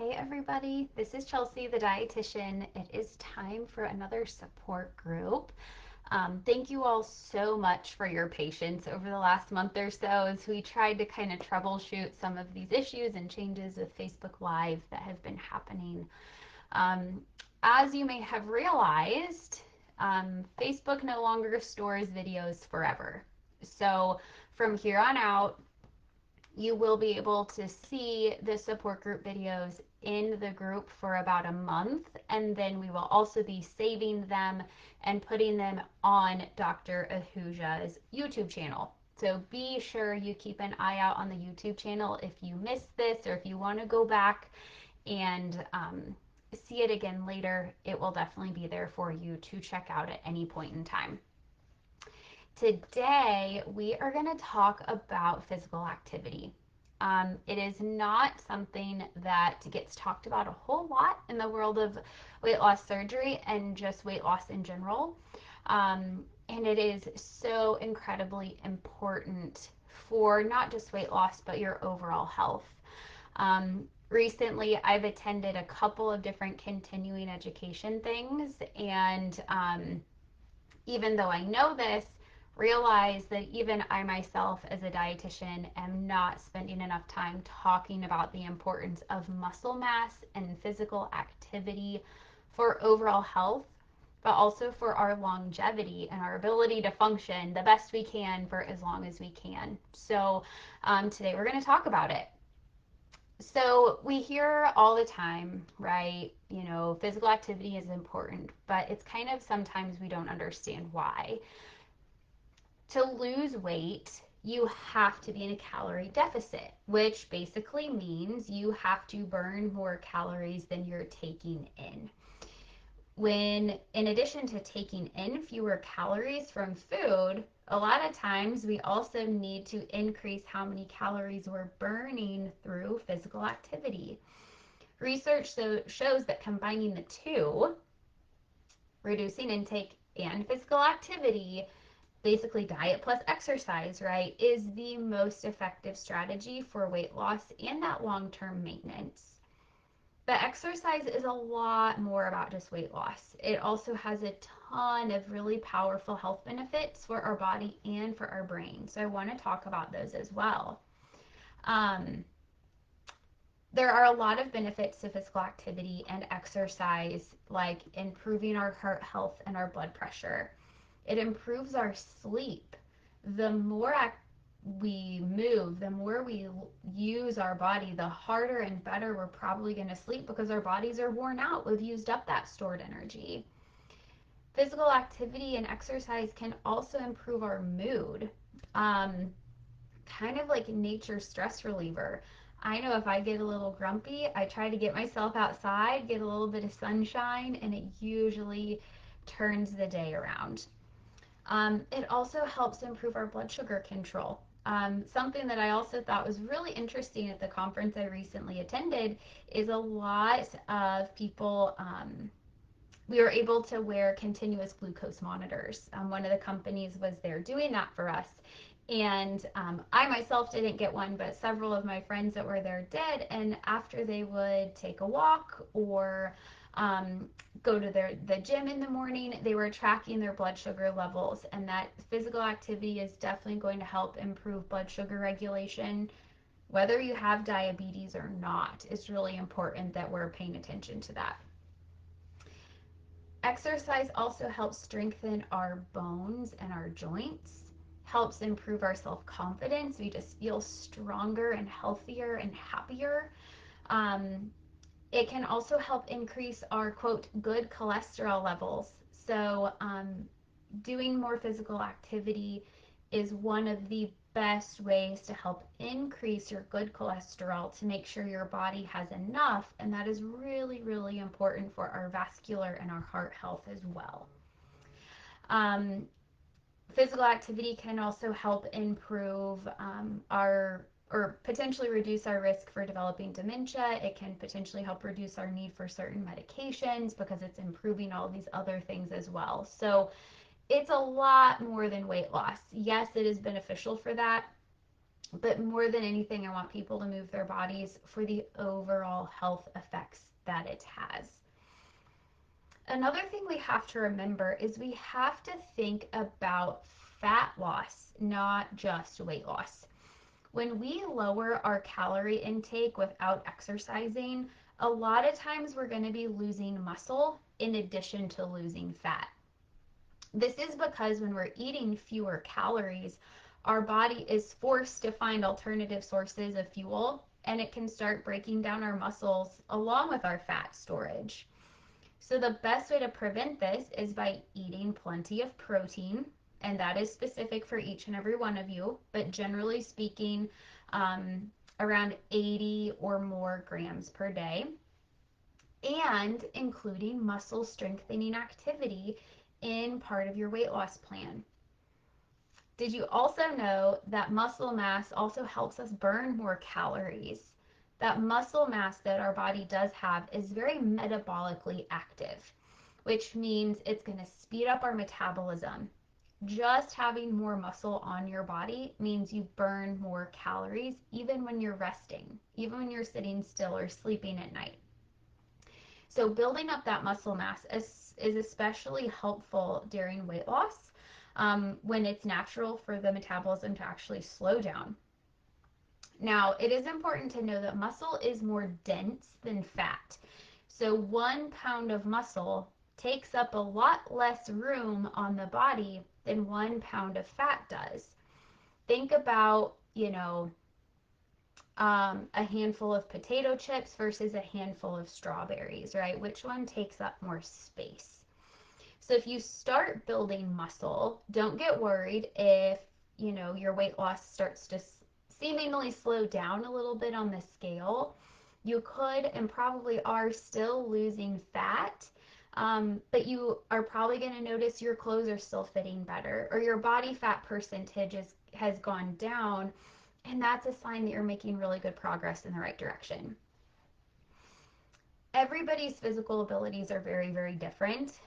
Hey everybody, this is Chelsea, the dietitian. It is time for another support group. Thank you all so much for your patience over the last month or so as we tried to kind of troubleshoot some of these issues and changes with Facebook Live that have been happening. Um, as you may have realized, Facebook no longer stores videos forever. So from here on out, you will be able to see the support group videos in the group for about a month, and then we will also be saving them and putting them on Dr. Ahuja's YouTube channel. So be sure you keep an eye out on the YouTube channel if you missed this or if you want to go back and see it again later. It will definitely be there for you to check out at any point in time. Today, we are going to talk about physical activity. It is not something that gets talked about a whole lot in the world of weight loss surgery and just weight loss in general. And it is so incredibly important for not just weight loss, but your overall health. Recently, I've attended a couple of different continuing education things, and even though I know this, realize that even I myself as a dietitian am not spending enough time talking about the importance of muscle mass and physical activity for overall health, but also for our longevity and our ability to function the best we can for as long as we can. So today we're going to talk about it. So we hear all the time, right? You know, physical activity is important, but it's kind of sometimes we don't understand why. To lose weight, you have to be in a calorie deficit, which basically means you have to burn more calories than you're taking in. When, in addition to taking in fewer calories from food, a lot of times we also need to increase how many calories we're burning through physical activity. Research shows that combining the two, reducing intake and physical activity, basically diet plus exercise, right, is the most effective strategy for weight loss and that long-term maintenance. But exercise is a lot more about just weight loss. It also has a ton of really powerful health benefits for our body and for our brain. So I want to talk about those as well. Um, there are a lot of benefits to physical activity and exercise, like improving our heart health and our blood pressure. It improves our sleep. The more we move, the more we use our body, the harder and better we're probably going to sleep because our bodies are worn out. We've used up that stored energy. Physical activity and exercise can also improve our mood. Um, Kind of like nature's stress reliever. I know if I get a little grumpy, I try to get myself outside, get a little bit of sunshine, and it usually turns the day around. It also helps improve our blood sugar control. Something that I also thought was really interesting at the conference I recently attended is a lot of people, we were able to wear continuous glucose monitors. One of the companies was there doing that for us. And I myself didn't get one, but several of my friends that were there did. And after they would take a walk or go to the gym in the morning, they were tracking their blood sugar levels. And that physical activity is definitely going to help improve blood sugar regulation. Whether you have diabetes or not, it's really important that we're paying attention to that. Exercise also helps strengthen our bones and our joints, helps improve our self confidence. We just feel stronger and healthier and happier. Um, it can also help increase our quote good cholesterol levels. So, doing more physical activity is one of the best ways to help increase your good cholesterol to make sure your body has enough. And that is really, really important for our vascular and our heart health as well. Um, Physical activity can also help improve our or potentially reduce our risk for developing dementia. It can potentially help reduce our need for certain medications because it's improving all these other things as well. So it's a lot more than weight loss. Yes, it is beneficial for that, But more than anything, I want people to move their bodies for the overall health effects that it has. Another thing we have to remember is we have to think about fat loss, not just weight loss. When we lower our calorie intake without exercising, a lot of times we're going to be losing muscle in addition to losing fat. This is because when we're eating fewer calories, our body is forced to find alternative sources of fuel, and it can start breaking down our muscles along with our fat storage. So the best way to prevent this is by eating plenty of protein, and that is specific for each and every one of you, but generally speaking, around 80 or more grams per day, and including muscle strengthening activity in part of your weight loss plan. Did you also know that muscle mass also helps us burn more calories? That muscle mass that our body does have is very metabolically active, which means it's going to speed up our metabolism. Just having more muscle on your body means you burn more calories even when you're resting, even when you're sitting still or sleeping at night. So building up that muscle mass is especially helpful during weight loss, when it's natural for the metabolism to actually slow down. Now, it is important to know that muscle is more dense than fat. So 1 pound of muscle takes up a lot less room on the body than 1 pound of fat does. Think about, a handful of potato chips versus a handful of strawberries, right? Which one takes up more space? So if you start building muscle, don't get worried if, your weight loss starts to seemingly slow down a little bit on the scale. You could and probably are still losing fat, but you are probably going to notice your clothes are still fitting better, or your body fat percentage has gone down, and that's a sign that you're making really good progress in the right direction. Everybody's physical abilities are very, very different.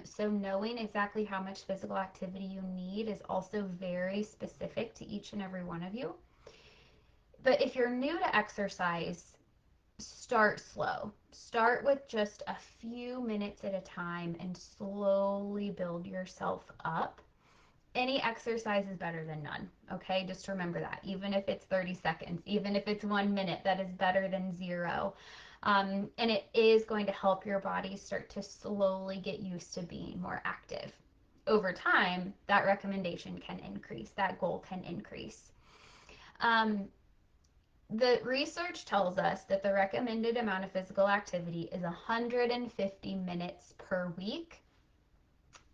So knowing exactly how much physical activity you need is also very specific to each and every one of you. But if you're new to exercise, start slow. Start with just a few minutes at a time and slowly build yourself up. Any exercise is better than none, okay? Just remember that. Even if it's 30 seconds, even if it's 1 minute, that is better than zero. And it is going to help your body start to slowly get used to being more active. Over time, that recommendation can increase, that goal can increase. Um, the research tells us that the recommended amount of physical activity is 150 minutes per week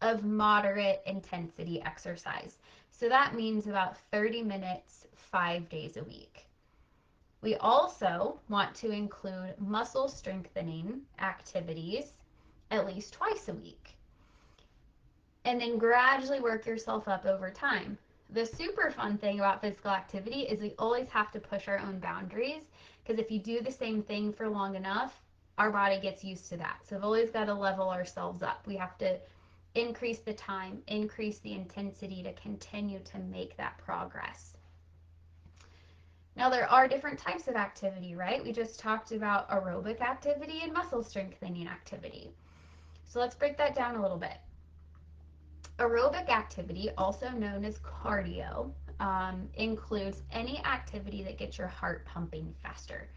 of moderate intensity exercise. So that means about 30 minutes, 5 days a week. We also want to include muscle strengthening activities at least twice a week, and then gradually work yourself up over time. The super fun thing about physical activity is we always have to push our own boundaries, because if you do the same thing for long enough, our body gets used to that. So we've always got to level ourselves up. We have to increase the time, increase the intensity to continue to make that progress. Now, there are different types of activity, right? We just talked about aerobic activity and muscle strengthening activity. So let's break that down a little bit. Aerobic activity, also known as cardio, includes any activity that gets your heart pumping faster.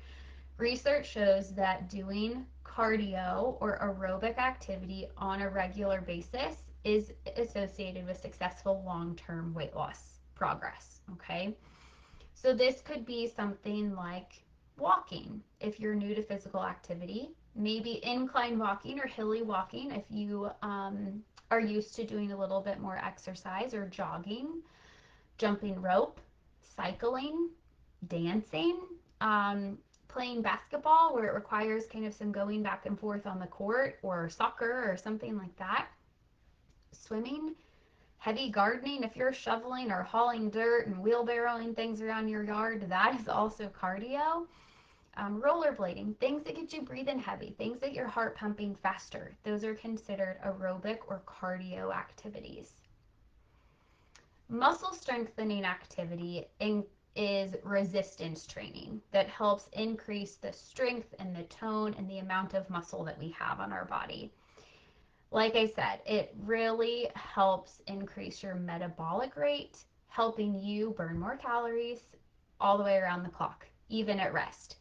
Research shows that doing cardio or aerobic activity on a regular basis is associated with successful long-term weight loss progress, okay? So this could be something like walking if you're new to physical activity, maybe incline walking or hilly walking if you are used to doing a little bit more exercise, or jogging, jumping rope, cycling, dancing, playing basketball where it requires kind of some going back and forth on the court, or soccer or something like that, swimming, heavy gardening if you're shoveling or hauling dirt and wheelbarrowing things around your yard, that is also cardio. Rollerblading, things that get you breathing heavy, things that your heart pumping faster, those are considered aerobic or cardio activities. Muscle strengthening activity is resistance training that helps increase the strength and the tone and the amount of muscle that we have on our body. Like I said, it really helps increase your metabolic rate, helping you burn more calories all the way around the clock, even at rest.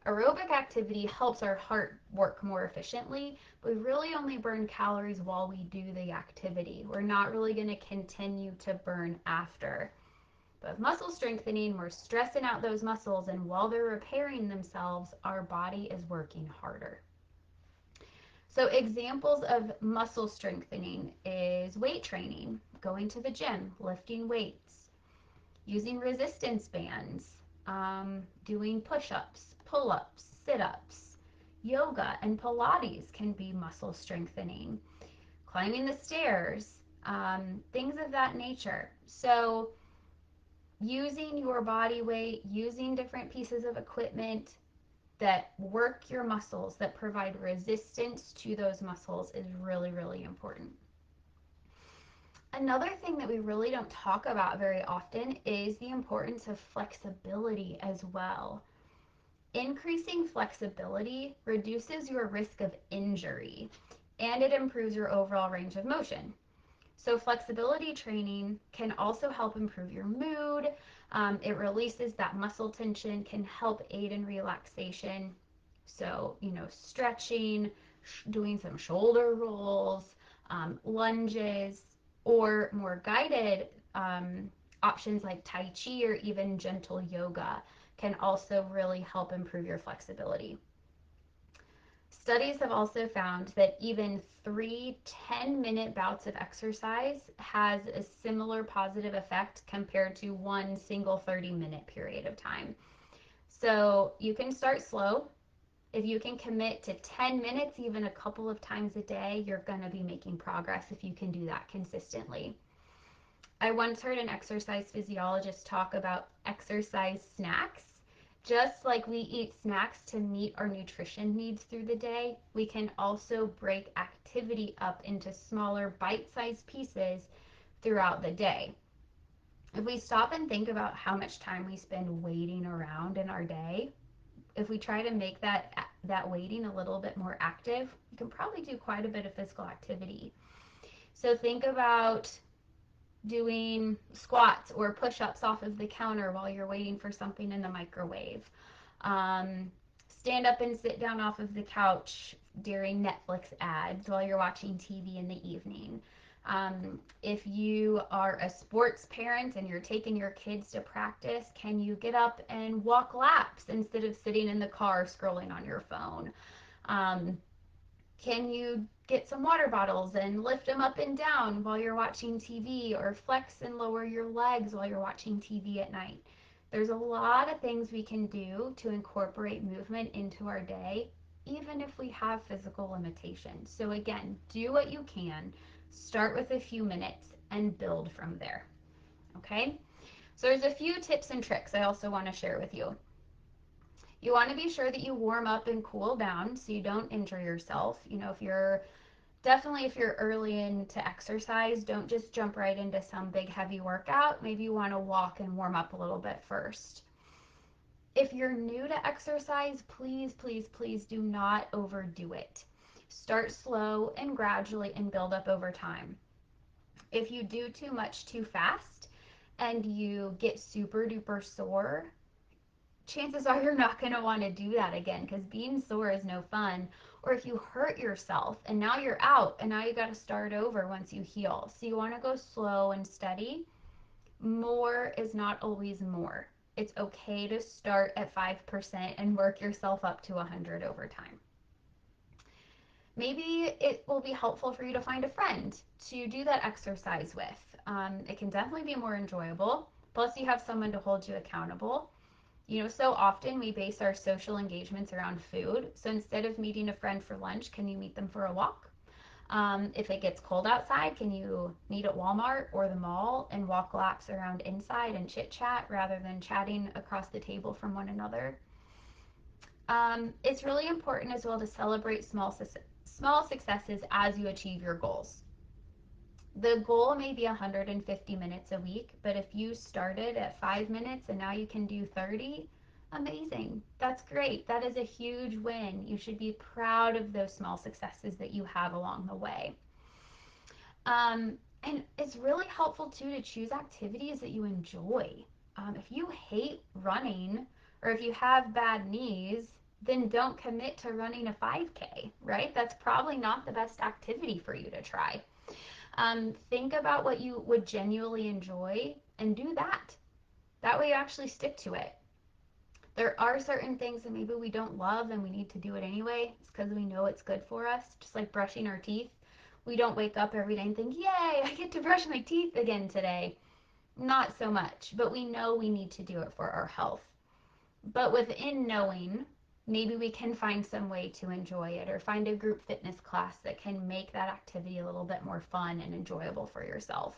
Aerobic activity helps our heart work more efficiently, but we really only burn calories while we do the activity. We're not really going to continue to burn after. But with muscle strengthening, we're stressing out those muscles, and while they're repairing themselves, our body is working harder. So examples of muscle strengthening is weight training, going to the gym, lifting weights, using resistance bands, doing push-ups, pull-ups, sit-ups. Yoga and Pilates can be muscle strengthening, climbing the stairs, things of that nature. So using your body weight, using different pieces of equipment that work your muscles, that provide resistance to those muscles, is really, really important. Another thing that we really don't talk about very often is the importance of flexibility as well. Increasing flexibility reduces your risk of injury and it improves your overall range of motion. So flexibility training can also help improve your mood. It releases that muscle tension, can help aid in relaxation. So, stretching, doing some shoulder rolls, lunges, or more guided options like Tai Chi or even gentle yoga can also really help improve your flexibility. Studies have also found that even 3 10-minute bouts of exercise has a similar positive effect compared to one single 30-minute period of time. So you can start slow. If you can commit to 10 minutes, even a couple of times a day, you're going to be making progress if you can do that consistently. I once heard an exercise physiologist talk about exercise snacks. Just like we eat snacks to meet our nutrition needs through the day, we can also break activity up into smaller bite-sized pieces throughout the day. If we stop and think about how much time we spend waiting around in our day, if we try to make that waiting a little bit more active, we can probably do quite a bit of physical activity. So think about doing squats or push-ups off of the counter while you're waiting for something in the microwave. Stand up and sit down off of the couch during Netflix ads while you're watching TV in the evening. If you are a sports parent and you're taking your kids to practice, can you get up and walk laps instead of sitting in the car scrolling on your phone? Can you get some water bottles and lift them up and down while you're watching TV, or flex and lower your legs while you're watching TV at night? There's a lot of things we can do to incorporate movement into our day, even if we have physical limitations. So again, do what you can, start with a few minutes and build from there. Okay? So there's a few tips and tricks I also want to share with you. You want to be sure that you warm up and cool down so you don't injure yourself. If you're early into exercise, don't just jump right into some big heavy workout. Maybe you want to walk and warm up a little bit first. If you're new to exercise, please, please, please do not overdo it. Start slow and gradually and build up over time. If you do too much too fast and you get super duper sore, chances are you're not going to want to do that again, because being sore is no fun. Or if you hurt yourself and now you're out and now you got to start over once you heal. So you want to go slow and steady. More is not always more. It's okay to start at 5% and work yourself up to 100 over time. Maybe it will be helpful for you to find a friend to do that exercise with. It can definitely be more enjoyable. Plus, you have someone to hold you accountable. So often we base our social engagements around food. So instead of meeting a friend for lunch, can you meet them for a walk? If it gets cold outside, can you meet at Walmart or the mall and walk laps around inside and chit chat rather than chatting across the table from one another? It's really important as well to celebrate small successes as you achieve your goals. The goal may be 150 minutes a week, but if you started at 5 minutes and now you can do 30, amazing. That's great. That is a huge win. You should be proud of those small successes that you have along the way. And it's really helpful too to choose activities that you enjoy. If you hate running or if you have bad knees, then don't commit to running a 5K, right? That's probably not the best activity for you to try. Think about what you would genuinely enjoy and do that. That way you actually stick to it. There are certain things that maybe we don't love and we need to do it anyway. It's because we know it's good for us, just like brushing our teeth. We don't wake up every day and think, yay, I get to brush my teeth again today. Not so much, but we know we need to do it for our health. But within knowing, maybe we can find some way to enjoy it or find a group fitness class that can make that activity a little bit more fun and enjoyable for yourself.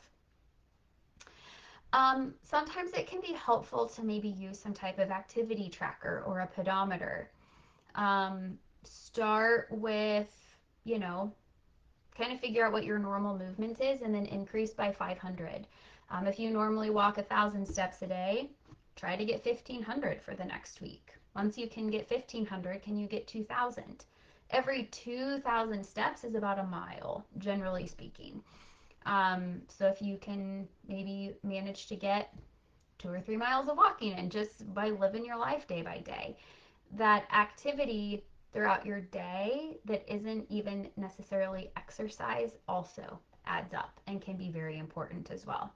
Sometimes it can be helpful to maybe use some type of activity tracker or a pedometer. Start with, you know, kind of figure out what your normal movement is and then increase by 500. If you normally walk 1,000 steps a day, try to get 1,500 for the next week. Once you can get 1,500, can you get 2,000? Every 2,000 steps is about a mile, generally speaking. So if you can maybe manage to get 2 or 3 miles of walking in just by living your life day by day, that activity throughout your day that isn't even necessarily exercise also adds up and can be very important as well.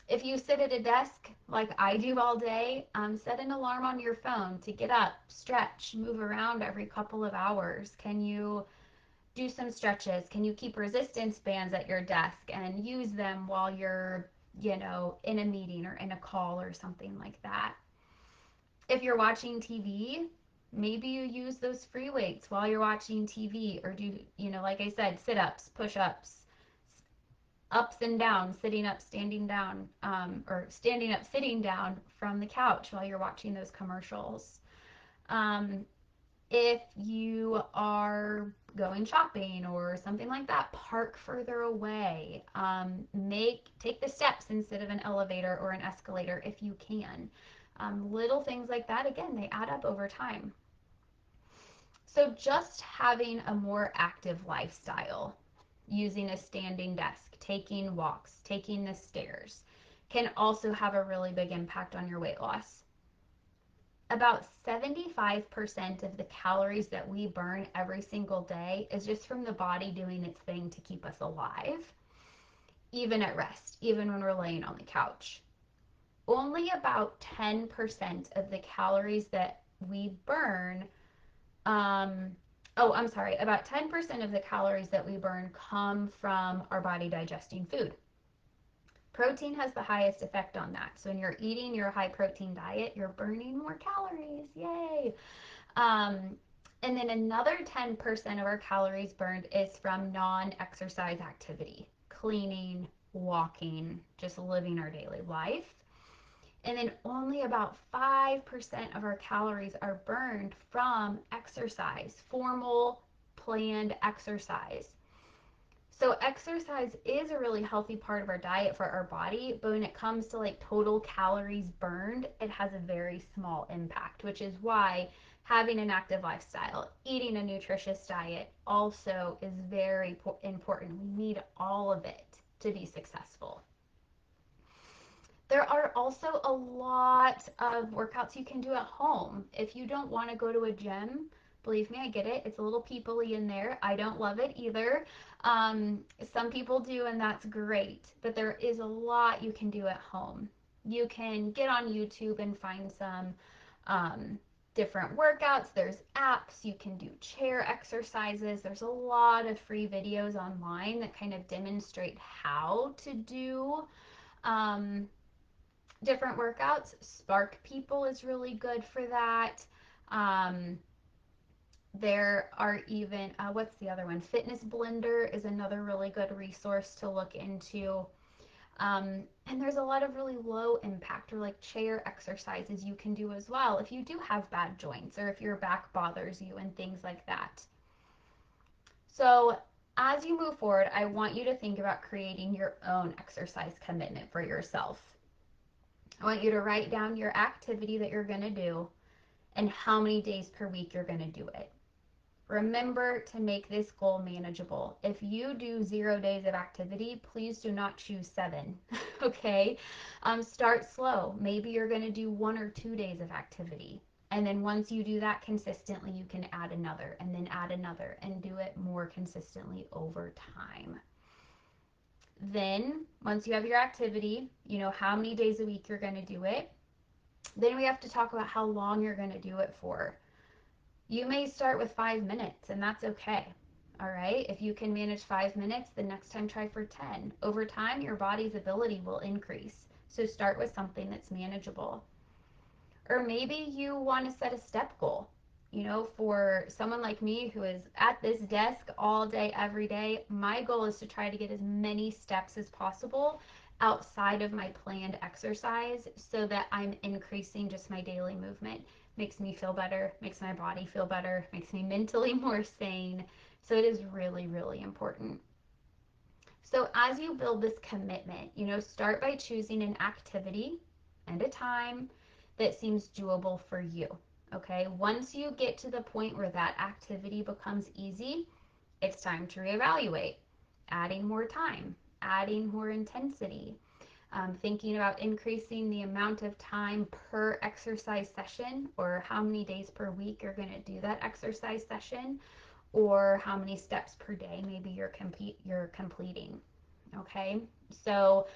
If you sit at a desk like I do all day, set an alarm on your phone to get up, stretch, move around every couple of hours. Can you do some stretches? Can you keep resistance bands at your desk and use them while you're, in a meeting or in a call or something like that? If you're watching TV, maybe you use those free weights while you're watching TV or do, like I said, sit-ups, push-ups, ups and downs, sitting up, standing down, or standing up, sitting down from the couch while you're watching those commercials. If you are going shopping or something like that, park further away. Take the steps instead of an elevator or an escalator if you can. Little things like that, again, they add up over time. So just having a more active lifestyle, using a standing desk, taking walks, taking the stairs, can also have a really big impact on your weight loss. About 75% of the calories that we burn every single day is just from the body doing its thing to keep us alive, even at rest, even when we're laying on the couch. Only about 10% of the calories that we burn, about 10% of the calories that we burn come from our body digesting food. Protein has the highest effect on that. So when you're eating your high protein diet, you're burning more calories. Yay. And then another 10% of our calories burned is from non-exercise activity, cleaning, walking, just living our daily life. And then only about 5% of our calories are burned from exercise, formal, planned exercise. So exercise is a really healthy part of our diet for our body, but when it comes to like total calories burned, it has a very small impact, which is why having an active lifestyle, eating a nutritious diet also is very important. We need all of it to be successful. There are also a lot of workouts you can do at home. If you don't want to go to a gym, believe me, I get it. It's a little people-y in there. I don't love it either. Some people do, and that's great. But there is a lot you can do at home. You can get on YouTube and find some different workouts. There's apps. You can do chair exercises. There's a lot of free videos online that kind of demonstrate how to do different workouts. Spark People is really good for that. There are even, what's the other one? Fitness Blender is another really good resource to look into. And there's a lot of really low impact or like chair exercises you can do as well if you do have bad joints or if your back bothers you and things like that. So as you move forward, I want you to think about creating your own exercise commitment for yourself. I want you to write down your activity that you're going to do and how many days per week you're going to do it. Remember to make this goal manageable. If you do 0 days of activity, please do not choose 7. Okay? Start slow. Maybe you're going to do 1 or 2 days of activity. And then once you do that consistently, you can add another and then add another and do it more consistently over time. Then, once you have your activity, you know how many days a week you're going to do it. Then we have to talk about how long you're going to do it for. You may start with 5 minutes, and that's okay. All right. If you can manage 5 minutes, the next time try for 10. Over time, your body's ability will increase. So start with something that's manageable. Or maybe you want to set a step goal. You know, for someone like me who is at this desk all day, every day, my goal is to try to get as many steps as possible outside of my planned exercise so that I'm increasing just my daily movement. Makes me feel better, makes my body feel better, makes me mentally more sane. So it is really, really important. So as you build this commitment, you know, start by choosing an activity and a time that seems doable for you. Okay, once you get to the point where that activity becomes easy, it's time to reevaluate, adding more time, adding more intensity, thinking about increasing the amount of time per exercise session or how many days per week you're going to do that exercise session or how many steps per day maybe you're completing. Okay, so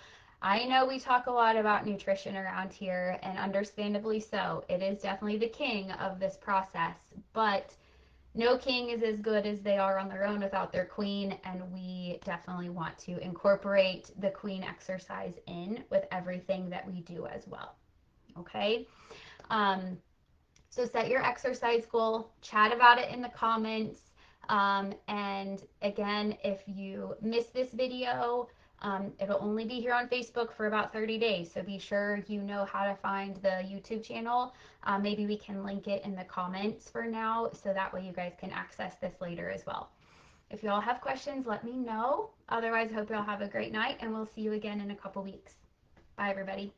I know we talk a lot about nutrition around here, and understandably so. It is definitely the king of this process, but no king is as good as they are on their own without their queen, and we definitely want to incorporate the queen exercise in with everything that we do as well. Okay? Um, so set your exercise goal, chat about it in the comments. And again, if you miss this video, it'll only be here on Facebook for about 30 days. So be sure you know how to find the YouTube channel. Maybe we can link it in the comments for now, so that way you guys can access this later as well. If you all have questions, let me know. Otherwise, I hope you all have a great night, and we'll see you again in a couple weeks. Bye, everybody.